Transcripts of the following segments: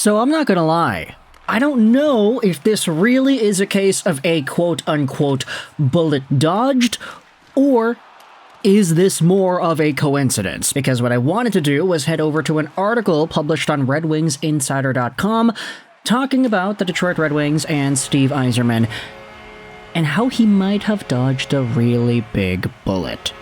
So I'm not gonna lie, I don't know if this really is a case of a quote-unquote bullet dodged, or is this more of a coincidence? Because what I wanted to do was head over to an article published on RedWingsInsider.com talking about the Detroit Red Wings and Steve Yzerman and how he might have dodged a really big bullet.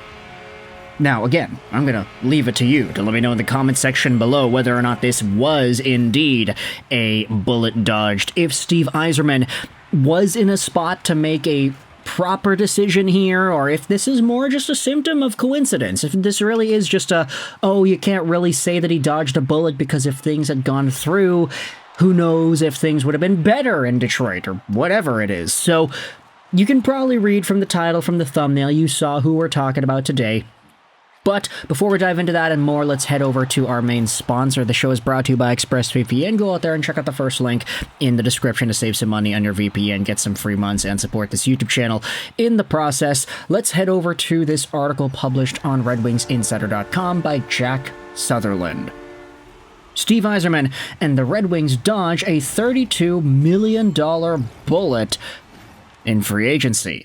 Now, again, I'm gonna leave it to you to let me know in the comment section below whether or not this was indeed a bullet dodged, if Steve Yzerman was in a spot to make a proper decision here, or if this is more just a symptom of coincidence, if this really is just oh, you can't really say that he dodged a bullet because if things had gone through, who knows if things would have been better in Detroit, or whatever it is. So, you can probably read from the title, from the thumbnail, you saw who we're talking about today. But before we dive into that and more, let's head over to our main sponsor. The show is brought to you by ExpressVPN. Go out there and check out the first link in the description to save some money on your VPN, get some free months, and support this YouTube channel in the process. Let's head over to this article published on RedWingsInsider.com by Jack Sutherland. Steve Yzerman and the Red Wings dodge a $32 million bullet in free agency.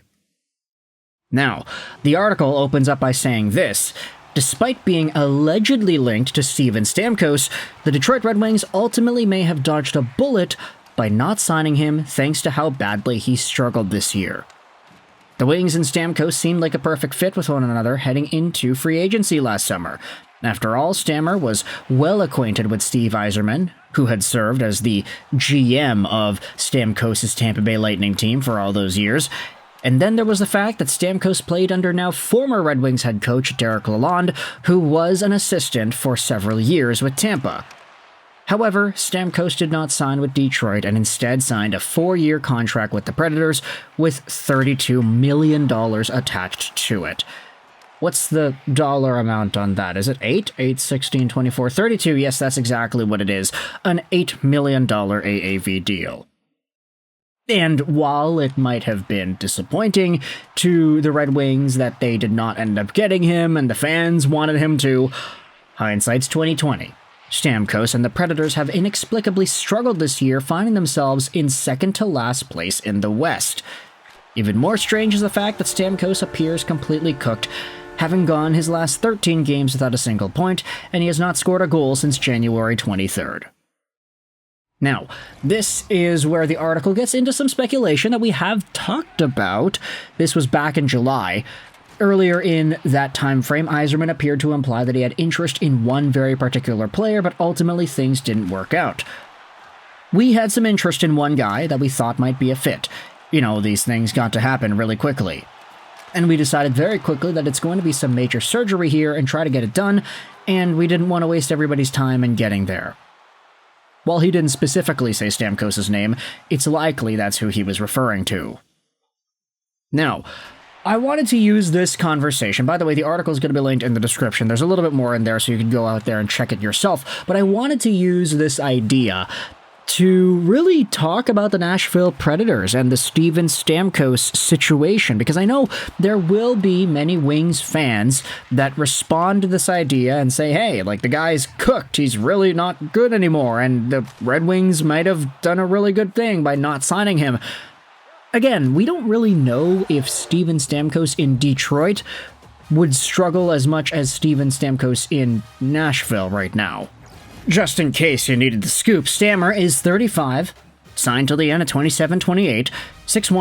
Now, the article opens up by saying this: despite being allegedly linked to Steven Stamkos, the Detroit Red Wings ultimately may have dodged a bullet by not signing him thanks to how badly he struggled this year. The Wings and Stamkos seemed like a perfect fit with one another heading into free agency last summer. After all, Stammer was well acquainted with Steve Yzerman, who had served as the GM of Stamkos' Tampa Bay Lightning team for all those years. And then there was the fact that Stamkos played under now former Red Wings head coach Derek Lalonde, who was an assistant for several years with Tampa. However, Stamkos did not sign with Detroit and instead signed a 4-year contract with the Predators with $32 million attached to it. What's the dollar amount on that? Is it 8? 8, 16, 24, 32? Yes, that's exactly what it is. An $8 million AAV deal. And while it might have been disappointing to the Red Wings that they did not end up getting him and the fans wanted him to, hindsight's 2020. Stamkos and the Predators have inexplicably struggled this year, finding themselves in second to last place in the West. Even more strange is the fact that Stamkos appears completely cooked, having gone his last 13 games without a single point, and he has not scored a goal since January 23rd. Now, this is where the article gets into some speculation that we have talked about. This was back in July. Earlier in that time frame, Yzerman appeared to imply that he had interest in one very particular player, but ultimately things didn't work out. We had some interest in one guy that we thought might be a fit. You know, these things got to happen really quickly. And we decided very quickly that it's going to be some major surgery here and try to get it done, and we didn't want to waste everybody's time in getting there. While he didn't specifically say Stamkos' name, it's likely that's who he was referring to. Now, I wanted to use this conversation. By the way, the article is going to be linked in the description. There's a little bit more in there, so you can go out there and check it yourself. But I wanted to use this idea to really talk about the Nashville Predators and the Steven Stamkos situation, because I know there will be many Wings fans that respond to this idea and say, hey, like, the guy's cooked, he's really not good anymore, and the Red Wings might have done a really good thing by not signing him. Again, we don't really know if Steven Stamkos in Detroit would struggle as much as Steven Stamkos in Nashville right now. Just in case you needed the scoop, Stammer is 35, signed till the end of 27-28, 6'1",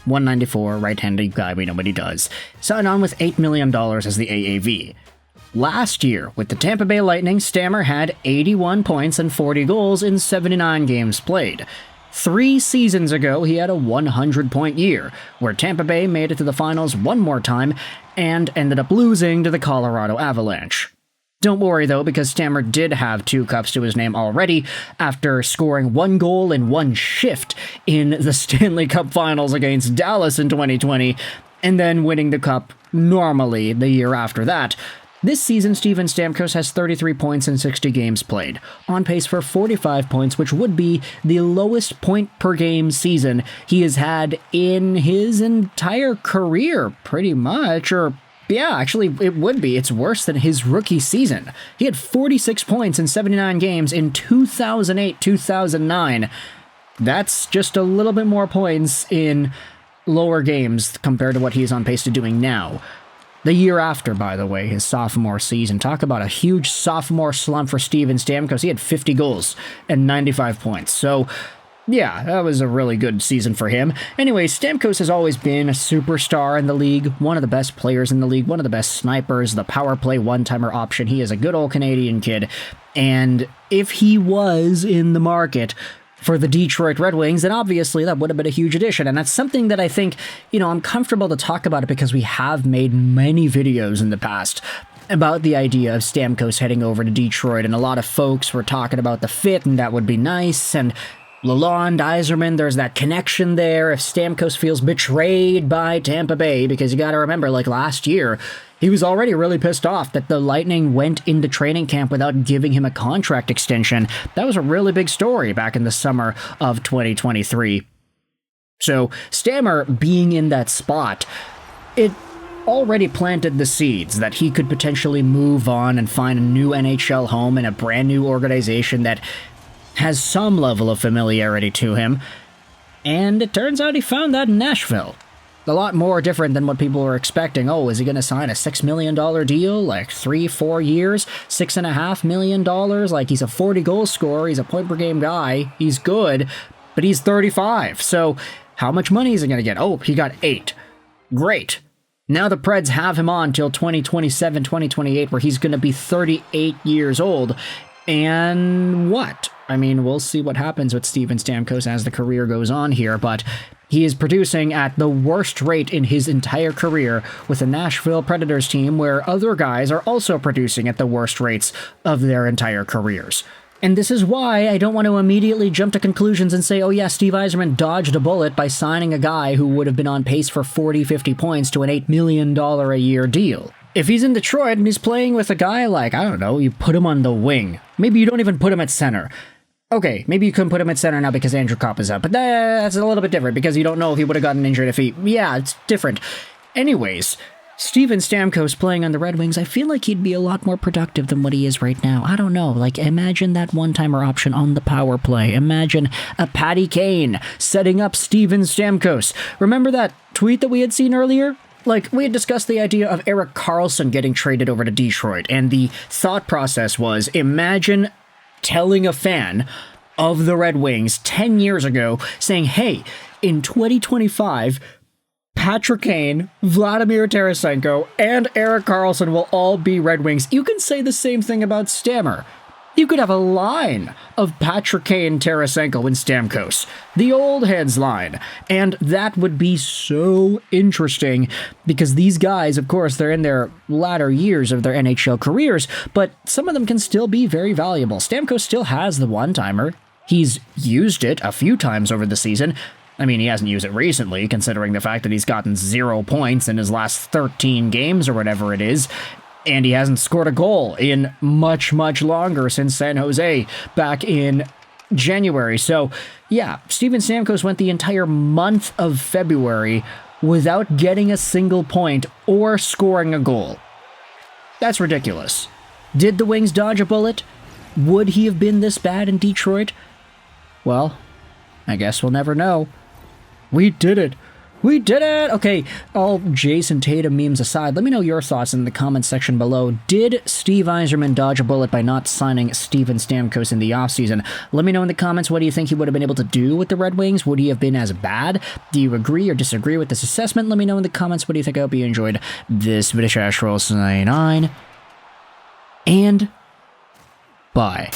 194, right-handed guy, we know what he does. Signed on with $8 million as the AAV. Last year, with the Tampa Bay Lightning, Stammer had 81 points and 40 goals in 79 games played. 3 seasons ago, he had a 100-point year, where Tampa Bay made it to the finals one more time and ended up losing to the Colorado Avalanche. Don't worry, though, because Stammer did have 2 cups to his name already after scoring 1 goal in 1 shift in the Stanley Cup Finals against Dallas in 2020, and then winning the cup normally the year after that. This season, Steven Stamkos has 33 points in 60 games played, on pace for 45 points, which would be the lowest point-per-game season he has had in his entire career, pretty much, or Yeah, actually, it would be. It's worse than his rookie season. He had 46 points in 79 games in 2008-2009. That's just a little bit more points in lower games compared to what he's on pace to doing now. The year after, by the way, his sophomore season. Talk about a huge sophomore slump for Steven Stamkos. He had 50 goals and 95 points. So, yeah, that was a really good season for him. Anyway, Stamkos has always been a superstar in the league, one of the best players in the league, one of the best snipers, the power play one-timer option. He is a good old Canadian kid. And if he was in the market for the Detroit Red Wings, then obviously that would have been a huge addition. And that's something that I think, I'm comfortable to talk about it because we have made many videos in the past about the idea of Stamkos heading over to Detroit. And a lot of folks were talking about the fit, and that would be nice. And Lalonde, Yzerman, there's that connection there. If Stamkos feels betrayed by Tampa Bay, because you got to remember, like last year, he was already really pissed off that the Lightning went into training camp without giving him a contract extension. That was a really big story back in the summer of 2023. So Stammer being in that spot, it already planted the seeds that he could potentially move on and find a new NHL home in a brand new organization that has some level of familiarity to him. And it turns out he found that in Nashville. A lot more different than what people were expecting. Oh, is he going to sign a $6 million deal? Like 3-4 years? $6.5 million? Like he's a 40-goal scorer. He's a point-per-game guy. He's good, but he's 35. So how much money is he going to get? Oh, he got 8. Great. Now the Preds have him on till 2027, 2028, where he's going to be 38 years old. And what? I mean, we'll see what happens with Steven Stamkos as the career goes on here, but he is producing at the worst rate in his entire career with the Nashville Predators team, where other guys are also producing at the worst rates of their entire careers. And this is why I don't want to immediately jump to conclusions and say, oh yeah, Steve Yzerman dodged a bullet by signing a guy who would have been on pace for 40, 50 points to an $8 million a year deal. If he's in Detroit and he's playing with a guy like, I don't know, you put him on the wing. Maybe you don't even put him at center. Okay, maybe you couldn't put him at center now because Andrew Kopp is out, but that's a little bit different because you don't know if he would have gotten injured if he... Yeah, it's different. Anyways, Steven Stamkos playing on the Red Wings, I feel like he'd be a lot more productive than what he is right now. I don't know, like imagine that one-timer option on the power play. Imagine a Patty Kane setting up Steven Stamkos. Remember that tweet that we had seen earlier? Like, we had discussed the idea of Erik Karlsson getting traded over to Detroit, and the thought process was, imagine telling a fan of the Red Wings 10 years ago, saying, hey, in 2025, Patrick Kane, Vladimir Tarasenko, and Erik Karlsson will all be Red Wings. You can say the same thing about Stammer. You could have a line of Patrick Kane, Tarasenko, and Stamkos. The old heads line. And that would be so interesting because these guys, of course, they're in their latter years of their NHL careers, but some of them can still be very valuable. Stamkos still has the one-timer. He's used it a few times over the season. I mean, he hasn't used it recently, considering the fact that he's gotten 0 points in his last 13 games or whatever it is. And he hasn't scored a goal in much, much longer since San Jose back in January. So, yeah, Steven Stamkos went the entire month of February without getting a single point or scoring a goal. That's ridiculous. Did the Wings dodge a bullet? Would he have been this bad in Detroit? Well, I guess we'll never know. We did it! We did it! Okay, all Jason Tatum memes aside, let me know your thoughts in the comments section below. Did Steve Yzerman dodge a bullet by not signing Steven Stamkos in the offseason? Let me know in the comments, what do you think he would have been able to do with the Red Wings? Would he have been as bad? Do you agree or disagree with this assessment? Let me know in the comments, what do you think? I hope you enjoyed this video. Roll 9, and bye.